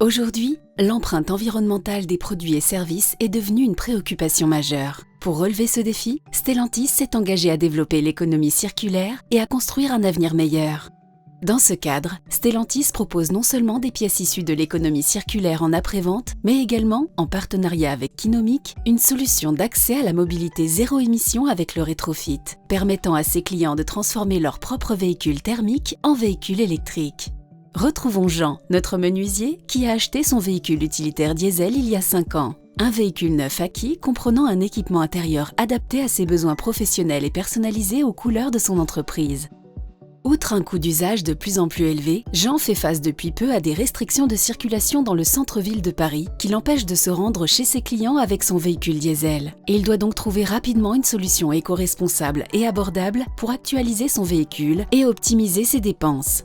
Aujourd'hui, l'empreinte environnementale des produits et services est devenue une préoccupation majeure. Pour relever ce défi, Stellantis s'est engagé à développer l'économie circulaire et à construire un avenir meilleur. Dans ce cadre, Stellantis propose non seulement des pièces issues de l'économie circulaire en après-vente, mais également, en partenariat avec Kinomic, une solution d'accès à la mobilité zéro émission avec le rétrofit, permettant à ses clients de transformer leurs propres véhicules thermiques en véhicules électriques. Retrouvons Jean, notre menuisier, qui a acheté son véhicule utilitaire diesel il y a 5 ans. Un véhicule neuf acquis comprenant un équipement intérieur adapté à ses besoins professionnels et personnalisé aux couleurs de son entreprise. Outre un coût d'usage de plus en plus élevé, Jean fait face depuis peu à des restrictions de circulation dans le centre-ville de Paris qui l'empêchent de se rendre chez ses clients avec son véhicule diesel. Et il doit donc trouver rapidement une solution éco-responsable et abordable pour actualiser son véhicule et optimiser ses dépenses.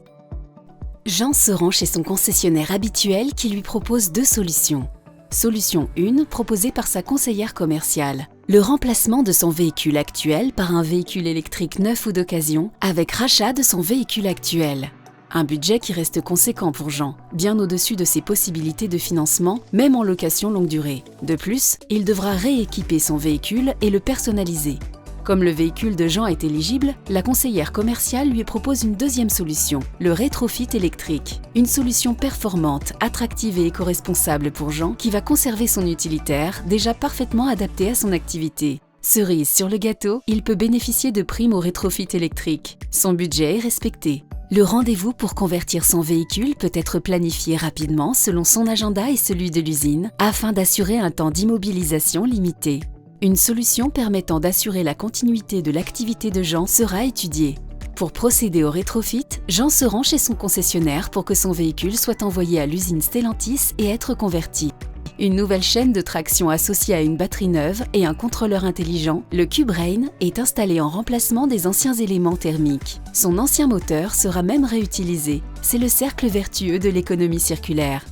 Jean se rend chez son concessionnaire habituel qui lui propose 2 solutions. Solution 1, proposée par sa conseillère commerciale. Le remplacement de son véhicule actuel par un véhicule électrique neuf ou d'occasion avec rachat de son véhicule actuel. Un budget qui reste conséquent pour Jean, bien au-dessus de ses possibilités de financement, même en location longue durée. De plus, il devra rééquiper son véhicule et le personnaliser. Comme le véhicule de Jean est éligible, la conseillère commerciale lui propose une deuxième solution, le rétrofit électrique. Une solution performante, attractive et éco-responsable pour Jean qui va conserver son utilitaire, déjà parfaitement adapté à son activité. Cerise sur le gâteau, il peut bénéficier de primes au rétrofit électrique. Son budget est respecté. Le rendez-vous pour convertir son véhicule peut être planifié rapidement selon son agenda et celui de l'usine, afin d'assurer un temps d'immobilisation limité. Une solution permettant d'assurer la continuité de l'activité de Jean sera étudiée. Pour procéder au rétrofit, Jean se rend chez son concessionnaire pour que son véhicule soit envoyé à l'usine Stellantis et être converti. Une nouvelle chaîne de traction associée à une batterie neuve et un contrôleur intelligent, le Q-Brain, est installé en remplacement des anciens éléments thermiques. Son ancien moteur sera même réutilisé. C'est le cercle vertueux de l'économie circulaire.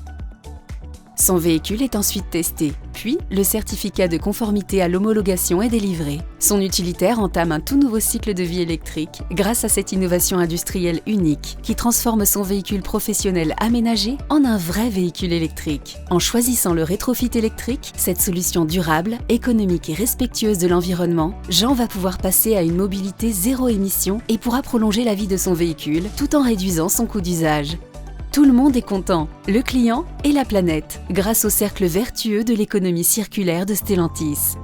Son véhicule est ensuite testé, puis le certificat de conformité à l'homologation est délivré. Son utilitaire entame un tout nouveau cycle de vie électrique grâce à cette innovation industrielle unique qui transforme son véhicule professionnel aménagé en un vrai véhicule électrique. En choisissant le rétrofit électrique, cette solution durable, économique et respectueuse de l'environnement, Jean va pouvoir passer à une mobilité zéro émission et pourra prolonger la vie de son véhicule tout en réduisant son coût d'usage. Tout le monde est content, le client et la planète, grâce au cercle vertueux de l'économie circulaire de Stellantis.